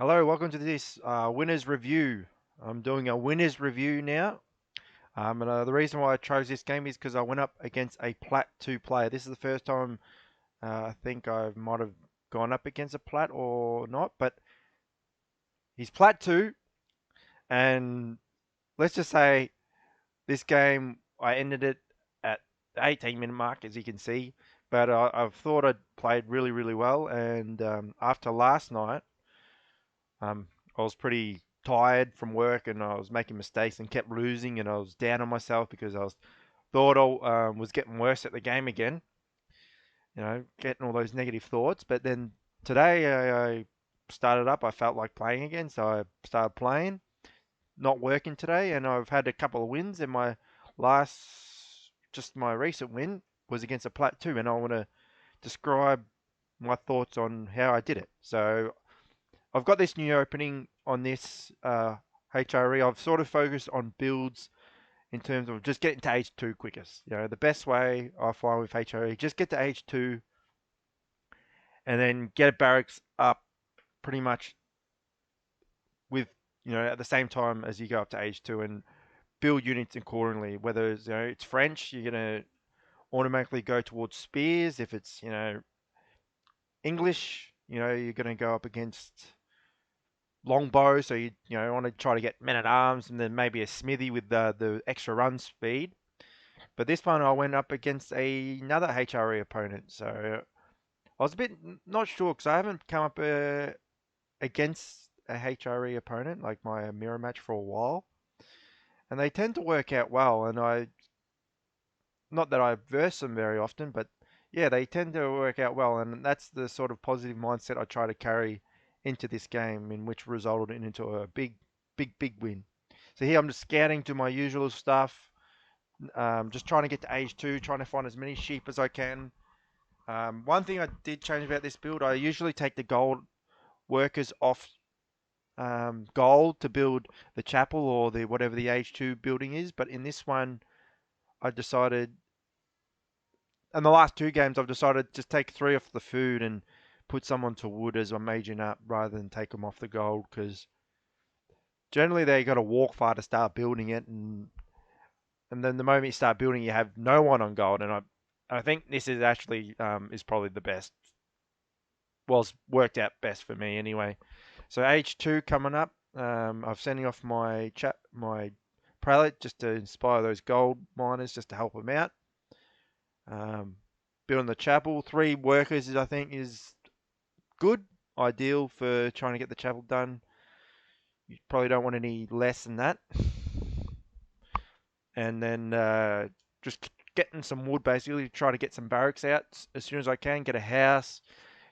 Hello, welcome to this winners review. I'm doing a winners review now. The reason why I chose this game is because I went up against a Plat 2 player. This is the first time I think I might have gone up against a Plat or not, but he's Plat 2, and let's just say this game I ended it at the 18-minute mark, as you can see. But I thought I'd played really, really well, and after last night, Um, I was pretty tired from work and I was making mistakes and kept losing and I was down on myself because I was thought I was getting worse at the game again. Getting all those negative thoughts. But then today I started up. I felt like playing again, so I started playing. Not working today, and I've had a couple of wins. And my recent win was against a Plat 2, and I want to describe my thoughts on how I did it. So I've got this new opening on this HRE. I've sort of focused on builds in terms of just getting to H2 quickest. The best way I find with HRE, just get to H2 and then get a barracks up pretty much with, at the same time as you go up to H2 and build units accordingly. Whether it's French, you're going to automatically go towards spears. If it's, English, you're going to go up against longbow, so you want to try to get men at arms and then maybe a smithy with the extra run speed. But this one I went up against another HRE opponent, so I was a bit not sure because I haven't come up against a HRE opponent like my mirror match for a while, and they tend to work out well. And I not that I verse them very often, but yeah, they tend to work out well, and that's the sort of positive mindset I try to carry into this game, in which resulted into a big, big, big win. So here I'm just scouting to my usual stuff, just trying to get to age 2, trying to find as many sheep as I can. One thing I did change about this build, I usually take the gold workers off gold to build the chapel or the whatever the age 2 building is, but in this one I decided in the last two games, I've decided to just take 3 off the food and put some onto wood as I'm maging up rather than take them off the gold because generally they got to walk far to start building it, and then the moment you start building, you have no one on gold. And I think this is actually is probably the best. Well, it's worked out best for me anyway. So H2 coming up. I'm sending off my prelate just to inspire those gold miners, just to help them out. Um, Building the chapel, 3 workers is I think is good, ideal for trying to get the chapel done. You probably don't want any less than that. And then just getting some wood basically, try to get some barracks out as soon as I can, get a house,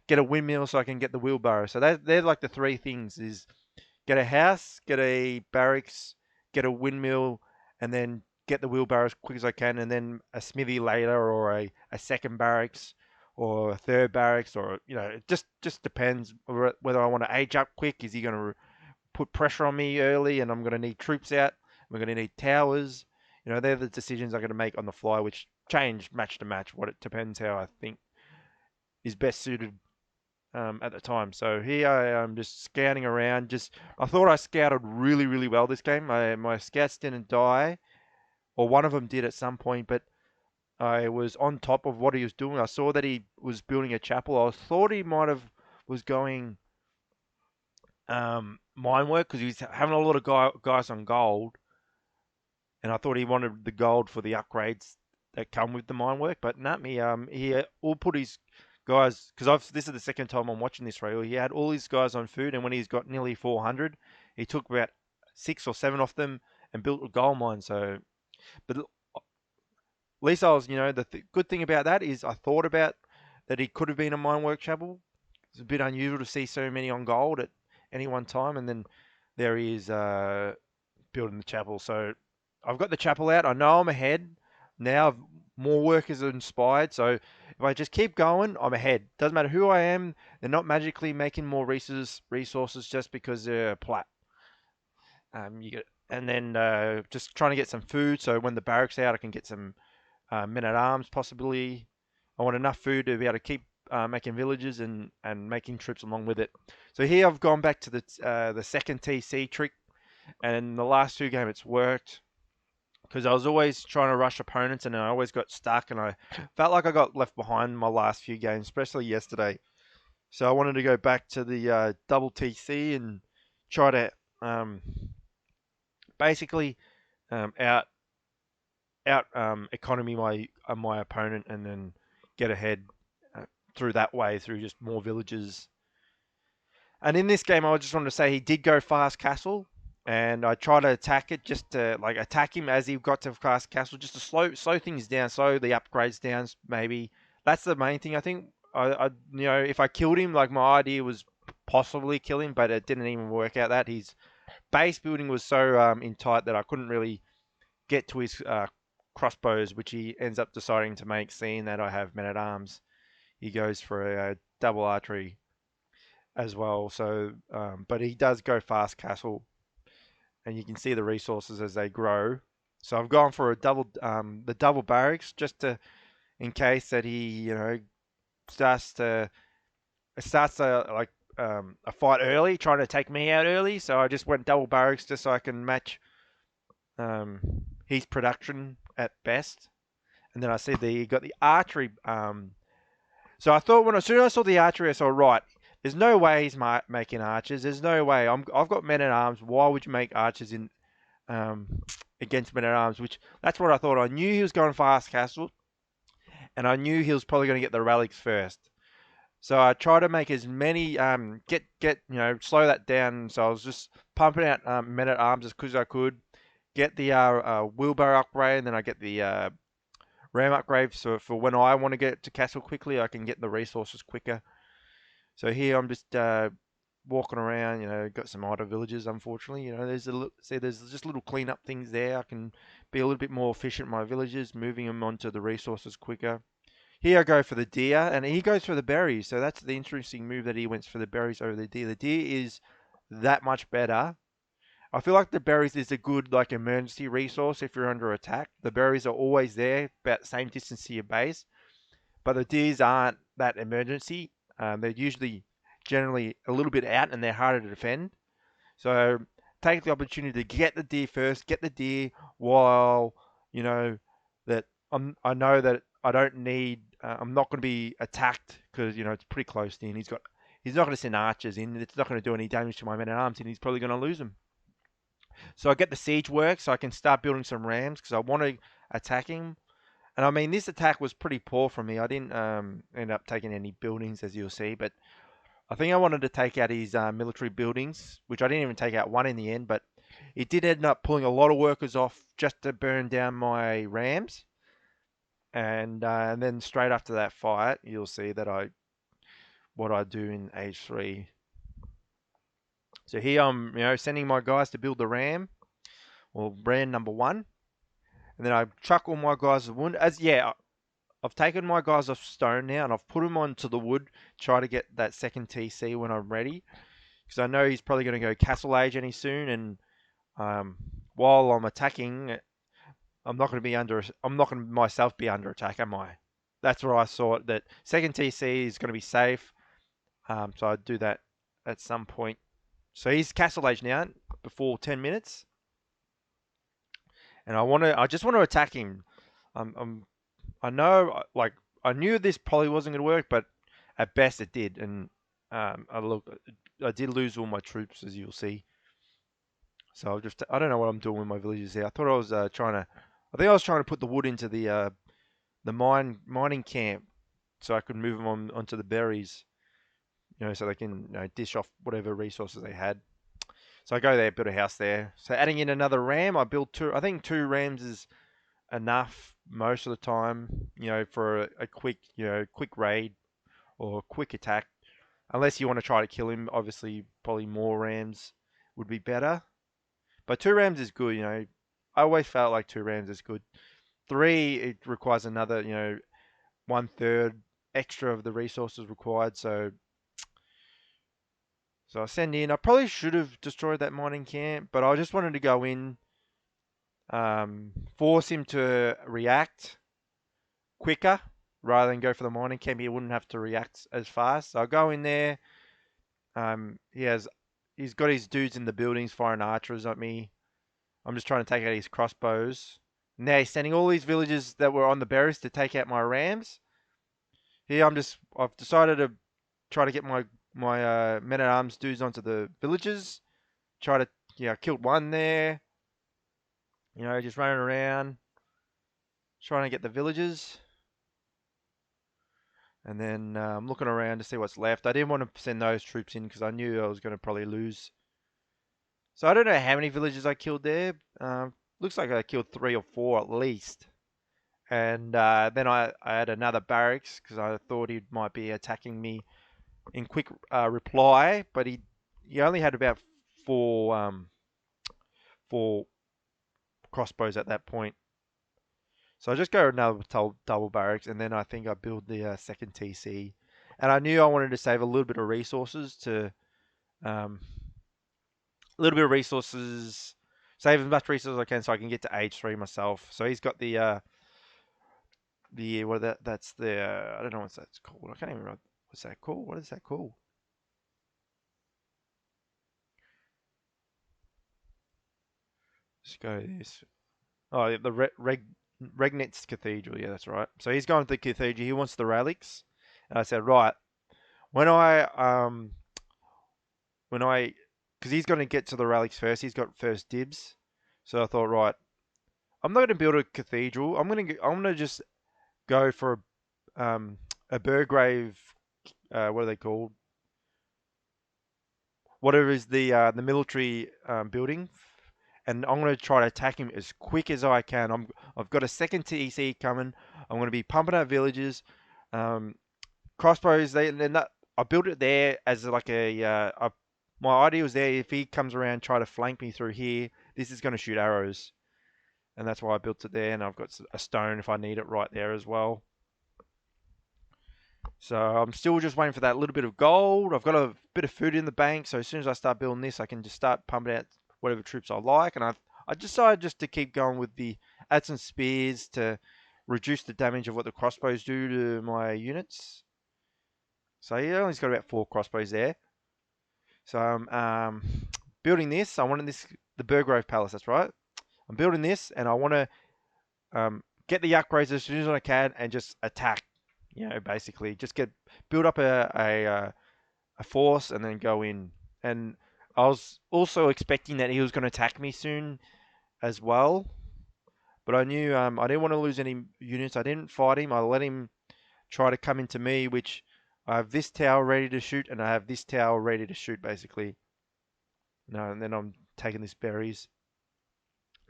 get a windmill so I can get the wheelbarrow. So they're like the 3 things is get a house, get a barracks, get a windmill, and then get the wheelbarrow as quick as I can, and then a smithy later, or a second barracks, or a third barracks, or it just depends whether I want to age up quick. Is he going to put pressure on me early, and I'm going to need troops out? We're going to need towers. They're the decisions I'm going to make on the fly, which change match to match. What it depends how I think is best suited at the time. So here I am just scouting around. I thought I scouted really, really well this game. My scouts didn't die, or one of them did at some point, but I was on top of what he was doing. I saw that he was building a chapel. I thought he might have was going mine work because he's having a lot of guys on gold, and I thought he wanted the gold for the upgrades that come with the mine work. But not me. He all put his guys because I've this is the second time I'm watching this rail. He had all his guys on food, and when he's got nearly 400, he took about 6 or 7 off them and built a gold mine. So, but at least I was, good thing about that is I thought about that he could have been a mine work chapel. It's a bit unusual to see so many on gold at any one time, and then there he is building the chapel. So I've got the chapel out. I know I'm ahead now. More workers are inspired. So if I just keep going, I'm ahead. Doesn't matter who I am. They're not magically making more resources just because they're plat. You get and then just trying to get some food. So when the barracks out, I can get some men at arms possibly. I want enough food to be able to keep making villages and making troops along with it. So here I've gone back to the second TC trick, and in the last two games it's worked because I was always trying to rush opponents and I always got stuck and I felt like I got left behind my last few games, especially yesterday. So I wanted to go back to the double TC and try to basically out economy my opponent and then get ahead through that way through just more villages. And in this game, I just wanted to say he did go fast castle, and I tried to attack it just to like attack him as he got to fast castle, just to slow things down, slow the upgrades down. Maybe that's the main thing. I think if I killed him, like my idea was possibly kill him, but it didn't even work out. That his base building was so in tight that I couldn't really get to his crossbows, which he ends up deciding to make. Seeing that I have men at arms, he goes for a double archery as well. So, but he does go fast castle, and you can see the resources as they grow. So I've gone for the double barracks just to in case that he starts to like a fight early, trying to take me out early. So I just went double barracks just so I can match um, his production at best. And then I see you got the archery. So I thought as soon as I saw the archery, I saw right. There's no way he's making archers. There's no way. I've got men at arms. Why would you make archers in against men at arms? Which that's what I thought. I knew he was going fast castle, and I knew he was probably going to get the relics first. So I tried to make as many slow that down. So I was just pumping out men at arms as quick as I could. Get the wheelbarrow upgrade, and then I get the ram upgrade. So for when I want to get to castle quickly, I can get the resources quicker. So here I'm just walking around, got some idle villages, unfortunately. There's just little cleanup things there. I can be a little bit more efficient in my villages, moving them onto the resources quicker. Here I go for the deer, and he goes for the berries. So that's the interesting move that he went for the berries over the deer. The deer is that much better. I feel like the berries is a good like emergency resource if you're under attack. The berries are always there, about the same distance to your base. But the deers aren't that emergency. They're usually generally a little bit out and they're harder to defend. So take the opportunity to get the deer first, get the deer while that I know that I don't need. I'm not going to be attacked because it's pretty close in. He's not going to send archers in. It's not going to do any damage to my men at arms, and he's probably going to lose them. So I get the siege work, so I can start building some rams because I want to attack him. And I mean, this attack was pretty poor from me. I didn't end up taking any buildings, as you'll see, but I think I wanted to take out his military buildings, which I didn't even take out one in the end, but it did end up pulling a lot of workers off just to burn down my rams. And then straight after that fight, you'll see that what I do in age 3. So here I'm, sending my guys to build the ram, or ram number 1, and then I chuck all my guys of wood. I've taken my guys off stone now and I've put them onto the wood, try to get that second TC when I'm ready. Because I know he's probably going to go castle age any soon, and while I'm attacking, I'm not going to myself be under attack, am I? That's where I saw that second TC is going to be safe. So I'd do that at some point. So he's castle age now before 10 minutes. And I just want to attack him. I know, like, I knew this probably wasn't going to work, but at best it did. And I did lose all my troops, as you'll see. So I don't know what I'm doing with my villages here. I thought I was I think I was trying to put the wood into the mining camp, so I could move them onto the berries, so they can dish off whatever resources they had. So I go there, build a house there. So adding in another ram, I built 2. I think 2 rams is enough most of the time, for a quick raid or quick attack. Unless you want to try to kill him, obviously probably more rams would be better. But 2 rams is good, I always felt like 2 rams is good. 3, it requires another, 1/3 extra of the resources required. So I send in. I probably should have destroyed that mining camp, but I just wanted to go in, force him to react quicker, rather than go for the mining camp, he wouldn't have to react as fast. So I go in there. He's got his dudes in the buildings firing archers at me. I'm just trying to take out his crossbows. Now he's sending all these villagers that were on the berries to take out my rams. Here I've decided to try to get my men at arms dudes onto the villages. Try to killed one there. Just running around trying to get the villagers. And then I'm looking around to see what's left. I didn't want to send those troops in because I knew I was going to probably lose. So I don't know how many villagers I killed there. Looks like I killed 3 or 4 at least. And then I had another barracks because I thought he might be attacking me in quick reply, but he only had about 4 crossbows at that point. So I just go another double barracks, and then I think I build the second TC. And I knew I wanted to save a little bit of resources to save as much resources as I can so I can get to age 3 myself. So he's got the that's the I don't know what that's called. I can't even remember what's that called. What is that called? Let's go this. Oh, the Regnitz Cathedral. Yeah, that's right. So he's going to the cathedral. He wants the relics. And I said, right, when I, because he's going to get to the relics first. He's got first dibs. So I thought, right, I'm not going to build a cathedral. I'm gonna just go for a Burgrave. What are they called? Whatever is the military building, and I'm going to try to attack him as quick as I can. I've got a second TEC coming. I'm going to be pumping out villages, crossbows. I built it there as like my idea was there. If he comes around, try to flank me through here, this is going to shoot arrows, and that's why I built it there. And I've got a stone if I need it right there as well. So I'm still just waiting for that little bit of gold. I've got a bit of food in the bank, so as soon as I start building this, I can just start pumping out whatever troops I like. And I decided just to keep going with add some spears to reduce the damage of what the crossbows do to my units. So he only got about 4 crossbows there. So I'm building this. I wanted the Burgrove Palace. That's right. I'm building this, and I want to get the upgrades as soon as I can and just attack. Basically just build up a force and then go in. And I was also expecting that he was going to attack me soon as well, but I knew I didn't want to lose any units. I didn't fight him. I let him try to come into me, which I have this tower ready to shoot, and I have this tower ready to shoot basically. And then I'm taking this berries.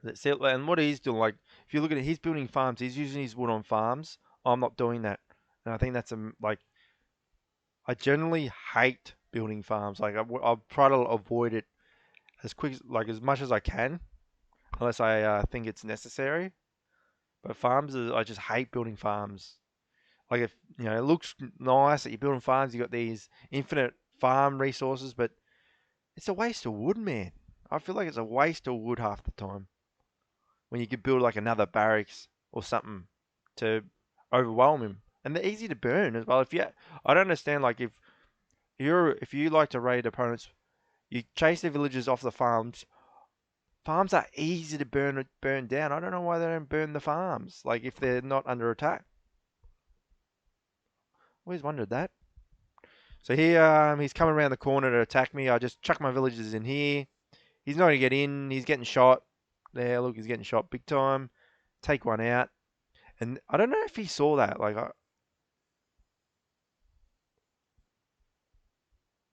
That's it. And what he's doing, like if you look at it, he's building farms. He's using his wood on farms. I'm not doing that. And I think that's I generally hate building farms. Like I'll try to avoid it as much as I can, unless I think it's necessary. But I just hate building farms. Like if it looks nice that you're building farms, you got these infinite farm resources, but it's a waste of wood, man. I feel like it's a waste of wood half the time when you could build like another barracks or something to overwhelm him. And they're easy to burn as well. I don't understand, like if you like to raid opponents, you chase the villagers off the farms. Farms are easy to burn down. I don't know why they don't burn the farms, like if they're not under attack. Always wondered that. So here, he's coming around the corner to attack me. I just chuck my villagers in here. He's not gonna get in. He's getting shot. There, look, he's getting shot big time. Take one out. And I don't know if he saw that.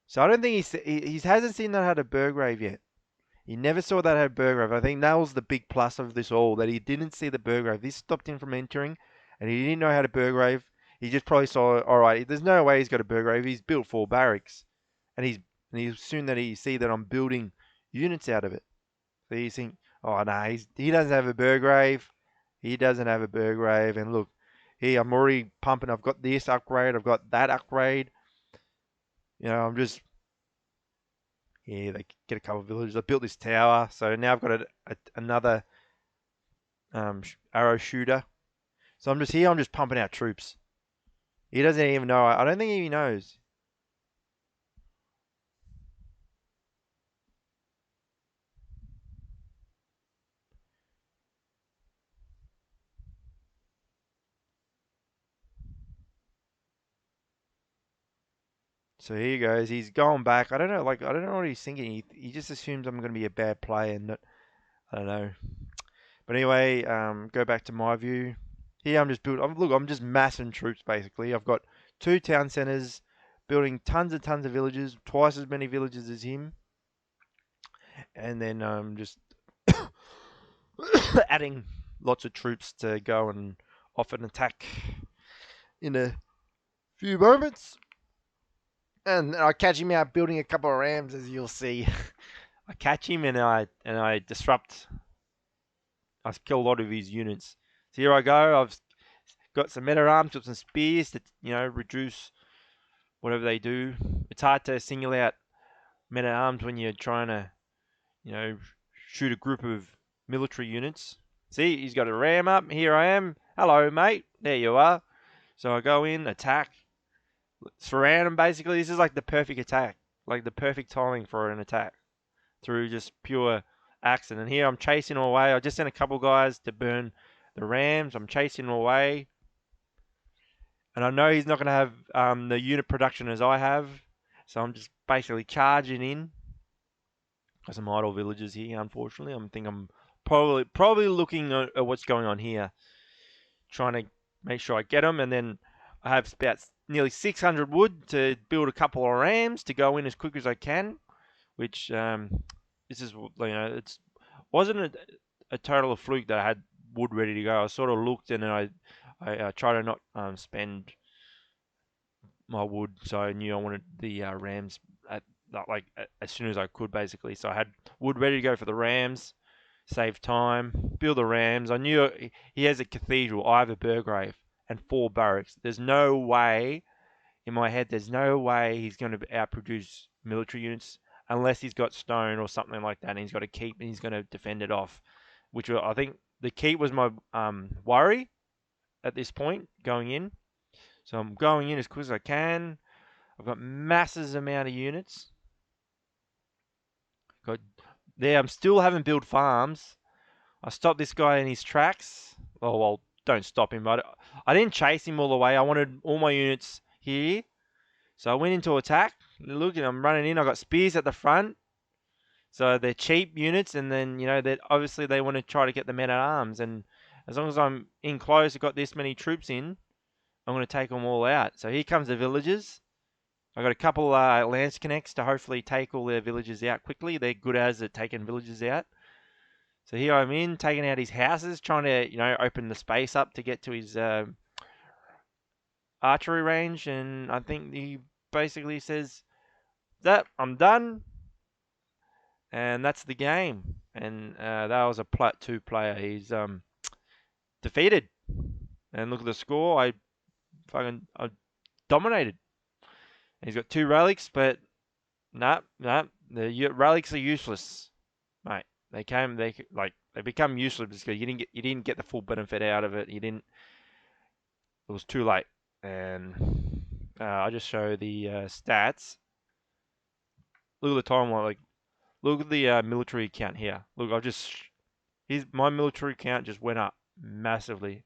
So I don't think he hasn't seen that had a Burgrave yet. He never saw that had Burgrave. I think that was the big plus of this all, that he didn't see the Burgrave. This stopped him from entering, and he didn't know how to Burgrave. He just probably saw, all right, there's no way he's got a Burgrave. He's built 4 barracks, and he's soon that he see that I'm building units out of it. So he's think, oh no, he doesn't have a Burgrave. He doesn't have a Burgrave, and look, here I'm already pumping. I've got this upgrade. I've got that upgrade. I'm just they get a couple of villages. I built this tower, so now I've got another arrow shooter. So I'm just here. I'm just pumping out troops. He doesn't even know. I don't think he knows. So here he goes. He's going back. I don't know. Like I don't know what he's thinking. He just assumes I'm going to be a bad player, and I don't know. But anyway, go back to my view. Here I'm just building. Look, I'm just massing troops basically. I've got two town centers, building tons and tons of villages, twice as many villages as him, and then just adding lots of troops to go and off an attack in a few moments. And I catch him out building a couple of rams, as you'll see. I catch him and I disrupt. I kill a lot of his units. So here I go. I've got some men at arms, got some spears that reduce whatever they do. It's hard to single out men at arms when you're trying to shoot a group of military units. See, he's got a ram up. Here I am. Hello, mate. There you are. So I go in, attack, surround him. Basically, this is like the perfect attack, like the perfect timing for an attack through just pure accident. Here I'm chasing away. I just sent a couple guys to burn the rams. I'm chasing away. And I know he's not going to have the unit production as I have. So I'm just basically charging in. Got some idle villagers here, unfortunately. I'm probably looking at what's going on here. Trying to make sure I get them. And then I have about nearly 600 wood to build a couple of rams to go in as quick as I can. Which, this is, it's wasn't a total of fluke that I had wood ready to go. I sort of looked and then I try to not spend my wood, so I knew I wanted the rams at like as soon as I could, basically. So I had wood ready to go for the rams, save time, build the rams. I knew he has a cathedral, I have a burgrave, and 4 barracks. There's no way in my head. There's no way he's going to outproduce military units unless he's got stone or something like that, and he's got a keep and he's going to defend it off. Which I think the keep was my worry at this point going in. So I'm going in as quick as I can. I've got masses amount of units. Got there. I'm still haven't built farms. I stopped this guy in his tracks. Oh well, don't stop him. But I didn't chase him all the way. I wanted all my units here. So I went into attack. Look, I'm running in. I got spears at the front. So they're cheap units, and then that obviously they want to try to get the men at arms. And as long as I'm in close, I've got this many troops in. I'm going to take them all out. So here comes the villagers. I got a couple lance connects to hopefully take all their villagers out quickly. They're good as at taking villagers out. So here I'm in, taking out his houses, trying to open the space up to get to his archery range. And I think he basically says that I'm done, and that's the game. And that was a PLAT 2 player. He's defeated. And look at the score. I dominated. He's got 2 relics, but nah, the relics are useless, mate. They become useless because you didn't get the full benefit out of it. You didn't. It was too late. And I'll just show the stats. Look at the time. Look at the military count here. Look, my military count just went up massively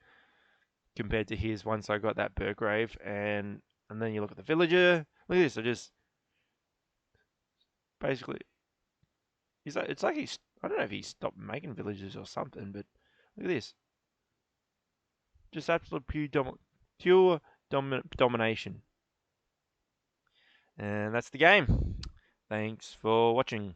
compared to his once I got that Burgrave. And then you look at the villager. Look at this. I just basically it's like I don't know if he stopped making villages or something, but look at this. Just absolute pure domination. And that's the game. Thanks for watching.